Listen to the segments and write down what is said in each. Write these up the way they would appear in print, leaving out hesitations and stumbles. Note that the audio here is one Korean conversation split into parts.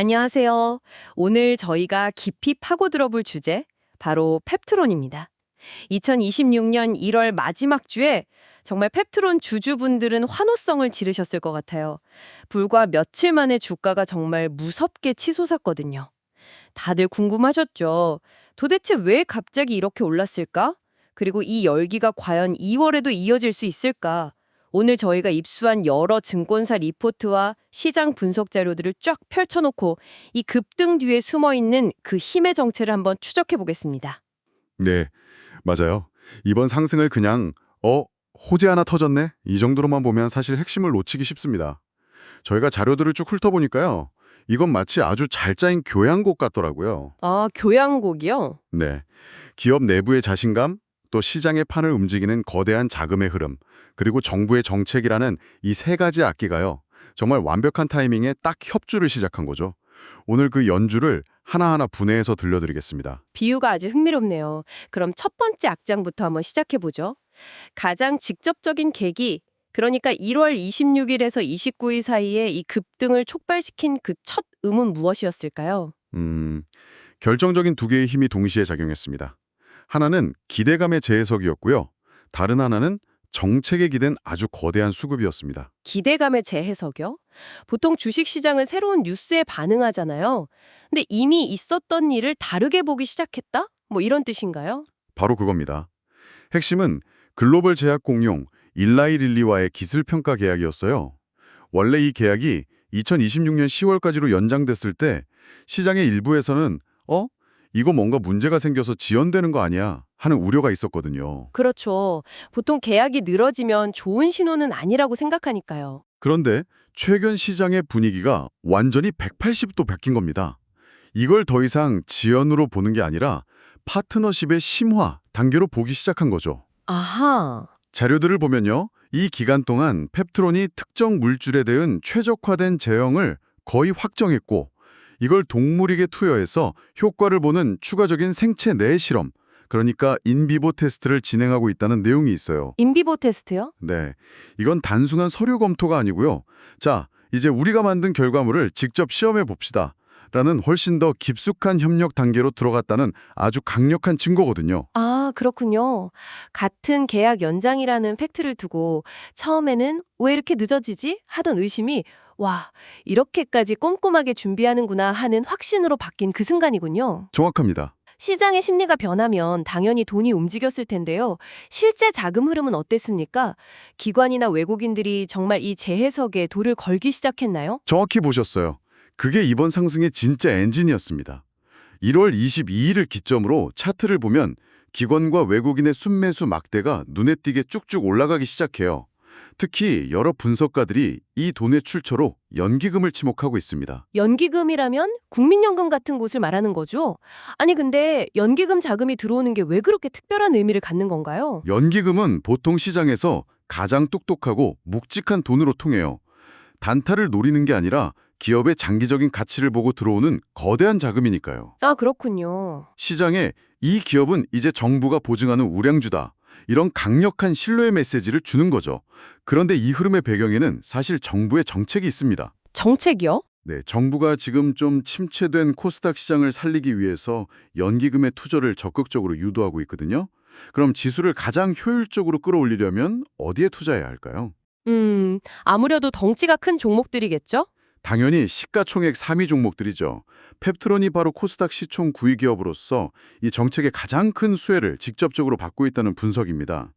안녕하세요. 오늘 저희가 깊이 파고들어 볼 주제, 바로 펩트론입니다. 2026년 1월 마지막 주에 정말 펩트론 주주분들은 환호성을 지르셨을 것 같아요. 불과 며칠 만에 주가가 정말 무섭게 치솟았거든요. 다들 궁금하셨죠? 도대체 왜 갑자기 이렇게 올랐을까? 그리고 이 열기가 과연 2월에도 이어질 수 있을까? 오늘 저희가 입수한 여러 증권사 리포트와 시장 분석 자료들을 쫙 펼쳐놓고 이 급등 뒤에 숨어있는 그 힘의 정체를 한번 추적해 보겠습니다. 네, 맞아요. 이번 상승을 그냥 호재 하나 터졌네? 이 정도로만 보면 사실 핵심을 놓치기 쉽습니다. 저희가 자료들을 쭉 훑어보니까요. 이건 마치 아주 잘 짜인 교양곡 같더라고요. 아, 교양곡이요? 네, 기업 내부의 자신감, 또 시장의 판을 움직이는 거대한 자금의 흐름, 그리고 정부의 정책이라는 이 세 가지 악기가요. 정말 완벽한 타이밍에 딱 협주를 시작한 거죠. 오늘 그 연주를 하나하나 분해해서 들려드리겠습니다. 비유가 아주 흥미롭네요. 그럼 첫 번째 악장부터 한번 시작해 보죠. 가장 직접적인 계기, 그러니까 1월 26일에서 29일 사이에 이 급등을 촉발시킨 그 첫 음은 무엇이었을까요? 결정적인 두 개의 힘이 동시에 작용했습니다. 하나는 기대감의 재해석이었고요. 다른 하나는 정책에 기댄 아주 거대한 수급이었습니다. 기대감의 재해석이요? 보통 주식시장은 새로운 뉴스에 반응하잖아요. 근데 이미 있었던 일을 다르게 보기 시작했다? 뭐 이런 뜻인가요? 바로 그겁니다. 핵심은 글로벌 제약 공룡 일라이릴리와의 기술평가 계약이었어요. 원래 이 계약이 2026년 10월까지로 연장됐을 때 시장의 일부에서는 이거 뭔가 문제가 생겨서 지연되는 거 아니야? 하는 우려가 있었거든요. 그렇죠. 보통 계약이 늘어지면 좋은 신호는 아니라고 생각하니까요. 그런데 최근 시장의 분위기가 완전히 180도 바뀐 겁니다. 이걸 더 이상 지연으로 보는 게 아니라 파트너십의 심화 단계로 보기 시작한 거죠. 아하. 자료들을 보면요. 이 기간 동안 펩트론이 특정 물질에 대한 최적화된 제형을 거의 확정했고 이걸 동물에게 투여해서 효과를 보는 추가적인 생체 내 실험, 그러니까 인비보 테스트를 진행하고 있다는 내용이 있어요. 인비보 테스트요? 네, 이건 단순한 서류 검토가 아니고요. 자, 이제 우리가 만든 결과물을 직접 시험해 봅시다. 라는 훨씬 더 깊숙한 협력 단계로 들어갔다는 아주 강력한 증거거든요. 아, 그렇군요. 같은 계약 연장이라는 팩트를 두고 처음에는 왜 이렇게 늦어지지? 하던 의심이 와, 이렇게까지 꼼꼼하게 준비하는구나 하는 확신으로 바뀐 그 순간이군요. 정확합니다. 시장의 심리가 변하면 당연히 돈이 움직였을 텐데요. 실제 자금 흐름은 어땠습니까? 기관이나 외국인들이 정말 이 재해석에 돌을 걸기 시작했나요? 정확히 보셨어요. 그게 이번 상승의 진짜 엔진이었습니다. 1월 22일을 기점으로 차트를 보면 기관과 외국인의 순매수 막대가 눈에 띄게 쭉쭉 올라가기 시작해요. 특히 여러 분석가들이 이 돈의 출처로 연기금을 지목하고 있습니다. 연기금이라면 국민연금 같은 곳을 말하는 거죠? 아니 근데 연기금 자금이 들어오는 게 왜 그렇게 특별한 의미를 갖는 건가요? 연기금은 보통 시장에서 가장 똑똑하고 묵직한 돈으로 통해요. 단타를 노리는 게 아니라 기업의 장기적인 가치를 보고 들어오는 거대한 자금이니까요. 아, 그렇군요. 시장에 이 기업은 이제 정부가 보증하는 우량주다. 이런 강력한 신뢰의 메시지를 주는 거죠. 그런데 이 흐름의 배경에는 사실 정부의 정책이 있습니다. 정책이요? 네, 정부가 지금 좀 침체된 코스닥 시장을 살리기 위해서 연기금의 투자를 적극적으로 유도하고 있거든요. 그럼 지수를 가장 효율적으로 끌어올리려면 어디에 투자해야 할까요? 아무래도 덩치가 큰 종목들이겠죠? 당연히 시가총액 3위 종목들이죠. 펩트론이 바로 코스닥 시총 9위 기업으로서 이 정책의 가장 큰 수혜를 직접적으로 받고 있다는 분석입니다.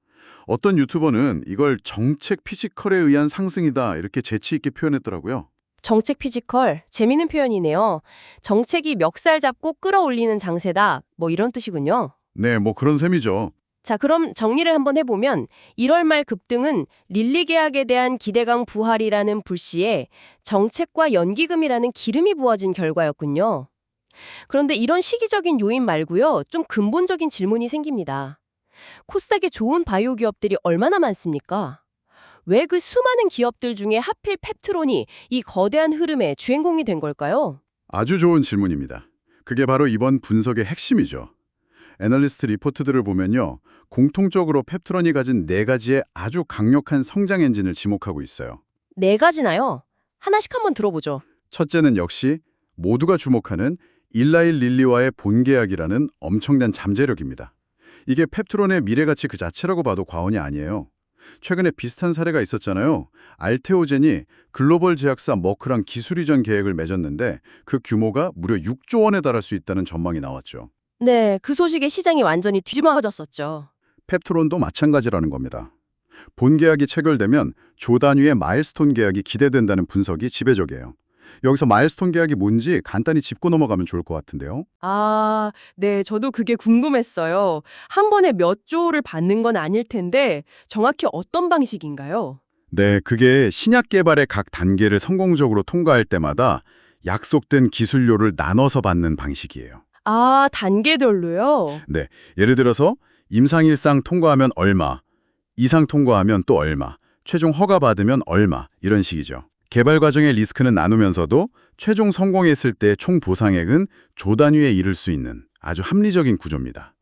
어떤 유튜버는 이걸 정책 피지컬에 의한 상승이다 이렇게 재치 있게 표현했더라고요. 정책 피지컬, 재미있는 표현이네요. 정책이 멱살 잡고 끌어올리는 장세다. 뭐 이런 뜻이군요. 네, 뭐 그런 셈이죠. 자, 그럼 정리를 한번 해보면 1월 말 급등은 릴리 계약에 대한 기대감 부활이라는 불씨에 정책과 연기금이라는 기름이 부어진 결과였군요. 그런데 이런 시기적인 요인 말고요, 좀 근본적인 질문이 생깁니다. 코스닥에 좋은 바이오 기업들이 얼마나 많습니까? 왜 그 수많은 기업들 중에 하필 펩트론이 이 거대한 흐름의 주인공이 된 걸까요? 아주 좋은 질문입니다. 그게 바로 이번 분석의 핵심이죠. 애널리스트 리포트들을 보면요. 공통적으로 펩트론이 가진 네 가지의 아주 강력한 성장 엔진을 지목하고 있어요. 네 가지나요? 하나씩 한번 들어보죠. 첫째는 역시 모두가 주목하는 일라일 릴리와의 본계약이라는 엄청난 잠재력입니다. 이게 펩트론의 미래가치 그 자체라고 봐도 과언이 아니에요. 최근에 비슷한 사례가 있었잖아요. 알테오젠이 글로벌 제약사 머크랑 기술 이전 계획을 맺었는데 그 규모가 무려 6조 원에 달할 수 있다는 전망이 나왔죠. 네, 그 소식에 시장이 완전히 뒤집어졌었죠. 펩트론도 마찬가지라는 겁니다. 본 계약이 체결되면 조 단위의 마일스톤 계약이 기대된다는 분석이 지배적이에요. 여기서 마일스톤 계약이 뭔지 간단히 짚고 넘어가면 좋을 것 같은데요. 아, 네, 저도 그게 궁금했어요. 한 번에 몇 조를 받는 건 아닐 텐데 정확히 어떤 방식인가요? 네, 그게 신약 개발의 각 단계를 성공적으로 통과할 때마다 약속된 기술료를 나눠서 받는 방식이에요. 아, 단계별로요? 네, 예를 들어서 임상일상 통과하면 얼마, 이상 통과하면 또 얼마, 최종 허가받으면 얼마 이런 식이죠. 개발 과정의 리스크는 나누면서도 최종 성공했을 때 총 보상액은 조 단위에 이를 수 있는 아주 합리적인 구조입니다.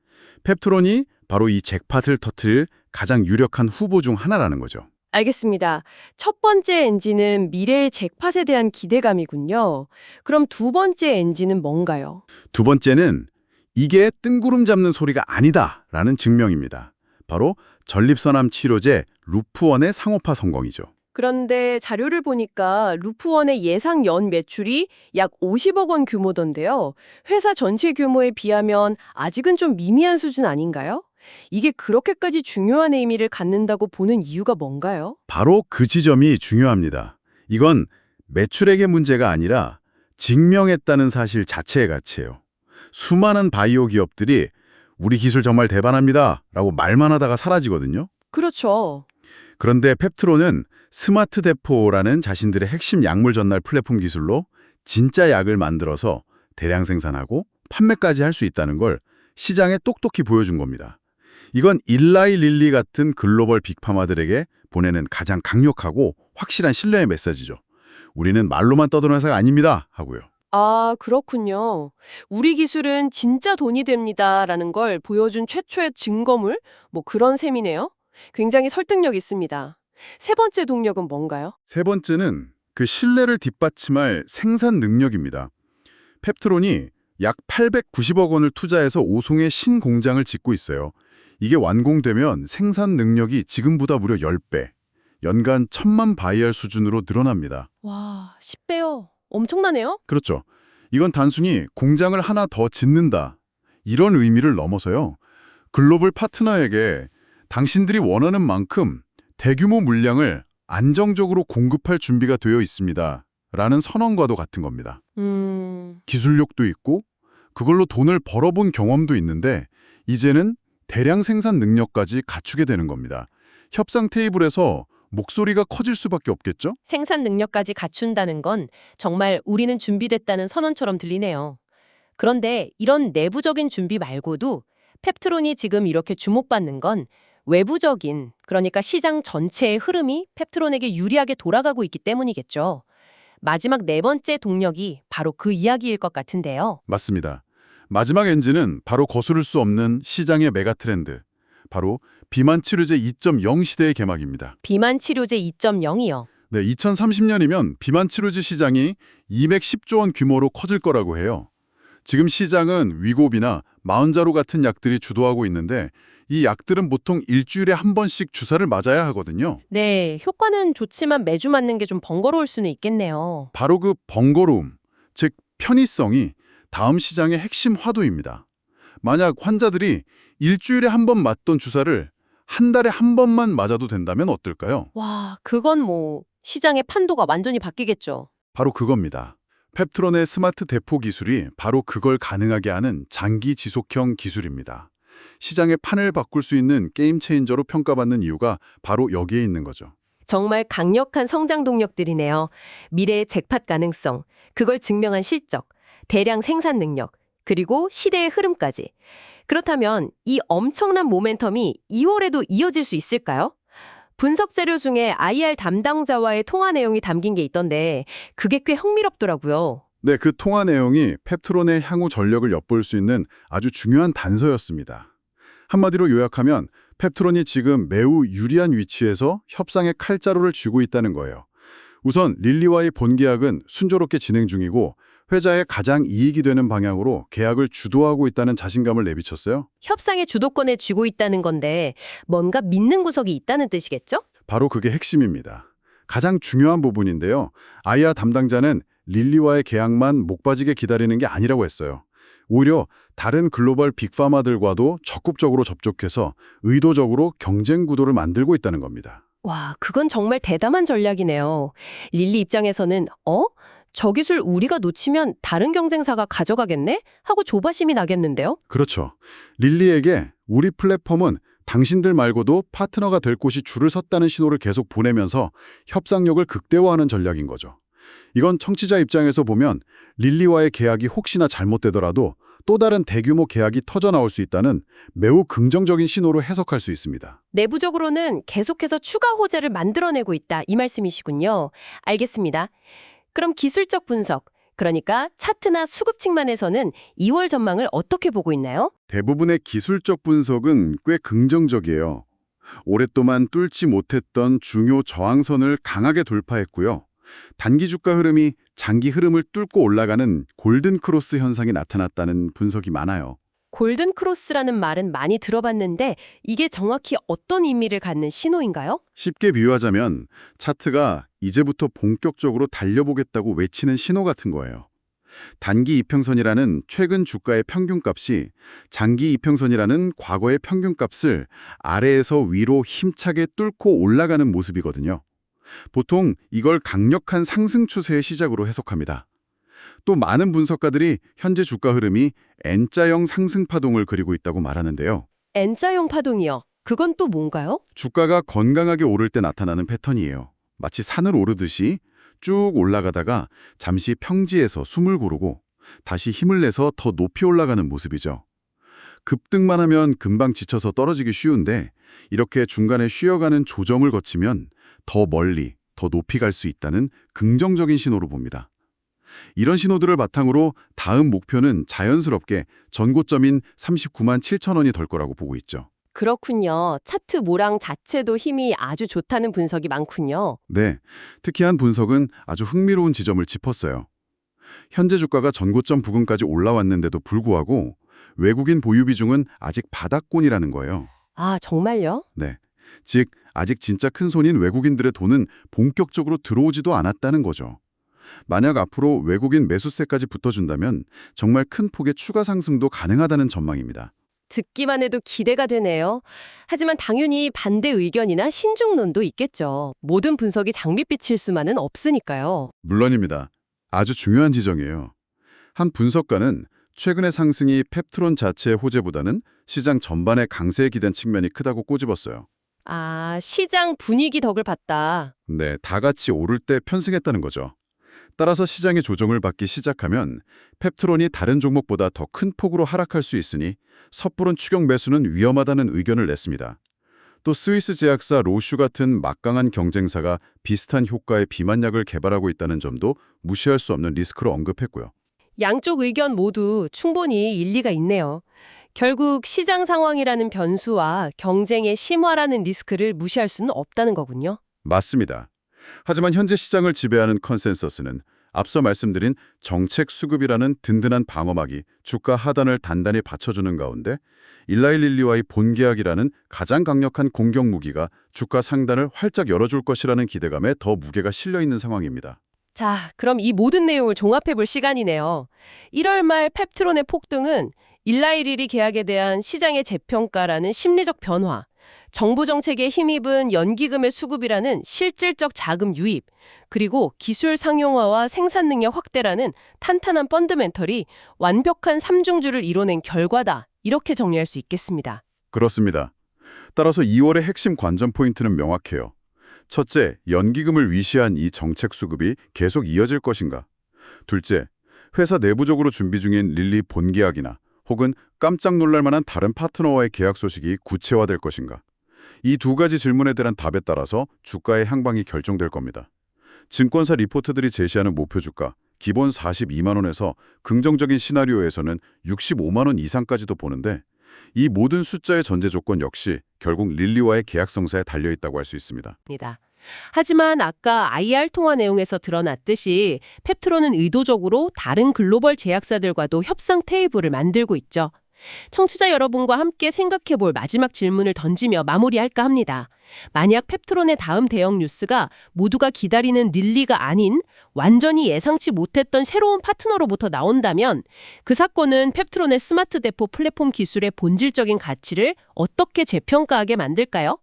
펩트론이 바로 이 잭팟을 터뜨릴 가장 유력한 후보 중 하나라는 거죠. 알겠습니다. 첫 번째 엔진은 미래의 잭팟에 대한 기대감이군요. 그럼 두 번째 엔진은 뭔가요? 두 번째는 이게 뜬구름 잡는 소리가 아니다라는 증명입니다. 바로 전립선암 치료제 루프원의 상업화 성공이죠. 그런데 자료를 보니까 루프원의 예상 연 매출이 약 50억 원 규모던데요. 회사 전체 규모에 비하면 아직은 좀 미미한 수준 아닌가요? 이게 그렇게까지 중요한 의미를 갖는다고 보는 이유가 뭔가요? 바로 그 지점이 중요합니다. 이건 매출액의 문제가 아니라 증명했다는 사실 자체의 가치예요. 수많은 바이오 기업들이 우리 기술 정말 대단합니다 라고 말만 하다가 사라지거든요. 그렇죠. 그런데 펩트론은 스마트 데포라는 자신들의 핵심 약물 전달 플랫폼 기술로 진짜 약을 만들어서 대량 생산하고 판매까지 할 수 있다는 걸 시장에 똑똑히 보여준 겁니다. 이건 일라이 릴리 같은 글로벌 빅파마들에게 보내는 가장 강력하고 확실한 신뢰의 메시지죠. 우리는 말로만 떠드는 회사가 아닙니다 하고요. 아, 그렇군요. 우리 기술은 진짜 돈이 됩니다라는 걸 보여준 최초의 증거물? 뭐 그런 셈이네요. 굉장히 설득력 있습니다. 세 번째 동력은 뭔가요? 세 번째는 그 신뢰를 뒷받침할 생산 능력입니다. 펩트론이 약 890억 원을 투자해서 오송에 신공장을 짓고 있어요. 이게 완공되면 생산 능력이 지금보다 무려 10배, 연간 1000만 바이알 수준으로 늘어납니다. 와, 10배요. 엄청나네요? 그렇죠. 이건 단순히 공장을 하나 더 짓는다, 이런 의미를 넘어서요. 글로벌 파트너에게 당신들이 원하는 만큼 대규모 물량을 안정적으로 공급할 준비가 되어 있습니다 라는 선언과도 같은 겁니다. 기술력도 있고 그걸로 돈을 벌어본 경험도 있는데 이제는 대량 생산 능력까지 갖추게 되는 겁니다. 협상 테이블에서 목소리가 커질 수밖에 없겠죠? 생산 능력까지 갖춘다는 건 정말 우리는 준비됐다는 선언처럼 들리네요. 그런데 이런 내부적인 준비 말고도 펩트론이 지금 이렇게 주목받는 건 외부적인, 그러니까 시장 전체의 흐름이 펩트론에게 유리하게 돌아가고 있기 때문이겠죠. 마지막 네 번째 동력이 바로 그 이야기일 것 같은데요. 맞습니다. 마지막 엔진은 바로 거스를 수 없는 시장의 메가 트렌드, 바로 비만 치료제 2.0 시대의 개막입니다. 비만 치료제 2.0이요. 네, 2030년이면 비만 치료제 시장이 210조 원 규모로 커질 거라고 해요. 지금 시장은 위고비나 마흔자로 같은 약들이 주도하고 있는데 이 약들은 보통 일주일에 한 번씩 주사를 맞아야 하거든요. 네, 효과는 좋지만 매주 맞는 게 좀 번거로울 수는 있겠네요. 바로 그 번거로움, 즉 편의성이 다음 시장의 핵심 화두입니다. 만약 환자들이 일주일에 한 번 맞던 주사를 한 달에 한 번만 맞아도 된다면 어떨까요? 와, 그건 뭐 시장의 판도가 완전히 바뀌겠죠. 바로 그겁니다. 펩트론의 스마트 대포 기술이 바로 그걸 가능하게 하는 장기 지속형 기술입니다. 시장의 판을 바꿀 수 있는 게임 체인저로 평가받는 이유가 바로 여기에 있는 거죠. 정말 강력한 성장 동력들이네요. 미래의 잭팟 가능성, 그걸 증명한 실적, 대량 생산 능력, 그리고 시대의 흐름까지. 그렇다면 이 엄청난 모멘텀이 2월에도 이어질 수 있을까요? 분석 자료 중에 IR 담당자와의 통화 내용이 담긴 게 있던데 그게 꽤 흥미롭더라고요. 네, 그 통화 내용이 펩트론의 향후 전력을 엿볼 수 있는 아주 중요한 단서였습니다. 한마디로 요약하면 펩트론이 지금 매우 유리한 위치에서 협상의 칼자루를 쥐고 있다는 거예요. 우선 릴리와의 본계약은 순조롭게 진행 중이고 회사에 가장 이익이 되는 방향으로 계약을 주도하고 있다는 자신감을 내비쳤어요. 협상의 주도권에 쥐고 있다는 건데 뭔가 믿는 구석이 있다는 뜻이겠죠? 바로 그게 핵심입니다. 가장 중요한 부분인데요. 아이아 담당자는 릴리와의 계약만 목 빠지게 기다리는 게 아니라고 했어요. 오히려 다른 글로벌 빅파마들과도 적극적으로 접촉해서 의도적으로 경쟁 구도를 만들고 있다는 겁니다. 와, 그건 정말 대담한 전략이네요. 릴리 입장에서는 저 기술 우리가 놓치면 다른 경쟁사가 가져가겠네? 하고 조바심이 나겠는데요? 그렇죠. 릴리에게 우리 플랫폼은 당신들 말고도 파트너가 될 곳이 줄을 섰다는 신호를 계속 보내면서 협상력을 극대화하는 전략인 거죠. 이건 청취자 입장에서 보면 릴리와의 계약이 혹시나 잘못되더라도 또 다른 대규모 계약이 터져나올 수 있다는 매우 긍정적인 신호로 해석할 수 있습니다. 내부적으로는 계속해서 추가 호재를 만들어내고 있다, 이 말씀이시군요. 알겠습니다. 그럼 기술적 분석, 그러니까 차트나 수급 측면에서는 2월 전망을 어떻게 보고 있나요? 대부분의 기술적 분석은 꽤 긍정적이에요. 오랫동안 뚫지 못했던 중요 저항선을 강하게 돌파했고요. 단기 주가 흐름이 장기 흐름을 뚫고 올라가는 골든 크로스 현상이 나타났다는 분석이 많아요. 골든 크로스라는 말은 많이 들어봤는데 이게 정확히 어떤 의미를 갖는 신호인가요? 쉽게 비유하자면 차트가 이제부터 본격적으로 달려보겠다고 외치는 신호 같은 거예요. 단기 이평선이라는 최근 주가의 평균값이 장기 이평선이라는 과거의 평균값을 아래에서 위로 힘차게 뚫고 올라가는 모습이거든요. 보통 이걸 강력한 상승 추세의 시작으로 해석합니다. 또 많은 분석가들이 현재 주가 흐름이 N자형 상승 파동을 그리고 있다고 말하는데요. N자형 파동이요. 그건 또 뭔가요? 주가가 건강하게 오를 때 나타나는 패턴이에요. 마치 산을 오르듯이 쭉 올라가다가 잠시 평지에서 숨을 고르고 다시 힘을 내서 더 높이 올라가는 모습이죠. 급등만 하면 금방 지쳐서 떨어지기 쉬운데 이렇게 중간에 쉬어가는 조정을 거치면 더 멀리, 더 높이 갈 수 있다는 긍정적인 신호로 봅니다. 이런 신호들을 바탕으로 다음 목표는 자연스럽게 전고점인 39만 7천 원이 될 거라고 보고 있죠. 그렇군요. 차트 모랑 자체도 힘이 아주 좋다는 분석이 많군요. 네, 특히 한 분석은 아주 흥미로운 지점을 짚었어요. 현재 주가가 전고점 부근까지 올라왔는데도 불구하고 외국인 보유 비중은 아직 바닥권이라는 거예요. 아, 정말요? 네, 즉 아직 진짜 큰 손인 외국인들의 돈은 본격적으로 들어오지도 않았다는 거죠. 만약 앞으로 외국인 매수세까지 붙어준다면 정말 큰 폭의 추가 상승도 가능하다는 전망입니다. 듣기만 해도 기대가 되네요. 하지만 당연히 반대 의견이나 신중론도 있겠죠. 모든 분석이 장밋빛일 수만은 없으니까요. 물론입니다. 아주 중요한 지적이에요. 한 분석가는 최근의 상승이 펩트론 자체의 호재보다는 시장 전반의 강세에 기댄 측면이 크다고 꼬집었어요. 아, 시장 분위기 덕을 봤다. 네, 다 같이 오를 때 편승했다는 거죠. 따라서 시장의 조정을 받기 시작하면 펩트론이 다른 종목보다 더 큰 폭으로 하락할 수 있으니 섣부른 추격 매수는 위험하다는 의견을 냈습니다. 또 스위스 제약사 로슈 같은 막강한 경쟁사가 비슷한 효과의 비만약을 개발하고 있다는 점도 무시할 수 없는 리스크로 언급했고요. 양쪽 의견 모두 충분히 일리가 있네요. 결국 시장 상황이라는 변수와 경쟁의 심화라는 리스크를 무시할 수는 없다는 거군요. 맞습니다. 하지만 현재 시장을 지배하는 컨센서스는 앞서 말씀드린 정책 수급이라는 든든한 방어막이 주가 하단을 단단히 받쳐주는 가운데 일라이릴리와의 본계약이라는 가장 강력한 공격 무기가 주가 상단을 활짝 열어줄 것이라는 기대감에 더 무게가 실려있는 상황입니다. 자, 그럼 이 모든 내용을 종합해볼 시간이네요. 1월 말 펩트론의 폭등은 일라이릴리 계약에 대한 시장의 재평가라는 심리적 변화, 정부 정책에 힘입은 연기금의 수급이라는 실질적 자금 유입, 그리고 기술 상용화와 생산 능력 확대라는 탄탄한 펀더멘털이 완벽한 삼중주를 이뤄낸 결과다. 이렇게 정리할 수 있겠습니다. 그렇습니다. 따라서 2월의 핵심 관전 포인트는 명확해요. 첫째, 연기금을 위시한 이 정책 수급이 계속 이어질 것인가? 둘째, 회사 내부적으로 준비 중인 릴리 본계약이나 혹은 깜짝 놀랄 만한 다른 파트너와의 계약 소식이 구체화될 것인가? 이 두 가지 질문에 대한 답에 따라서 주가의 향방이 결정될 겁니다. 증권사 리포트들이 제시하는 목표 주가, 기본 42만 원에서 긍정적인 시나리오에서는 65만 원 이상까지도 보는데 이 모든 숫자의 전제 조건 역시 결국 릴리와의 계약 성사에 달려있다고 할 수 있습니다. 하지만 아까 IR 통화 내용에서 드러났듯이 펩트론은 의도적으로 다른 글로벌 제약사들과도 협상 테이블을 만들고 있죠. 청취자 여러분과 함께 생각해볼 마지막 질문을 던지며 마무리할까 합니다. 만약 펩트론의 다음 대형 뉴스가 모두가 기다리는 릴리가 아닌 완전히 예상치 못했던 새로운 파트너로부터 나온다면 그 사건은 펩트론의 스마트 대포 플랫폼 기술의 본질적인 가치를 어떻게 재평가하게 만들까요?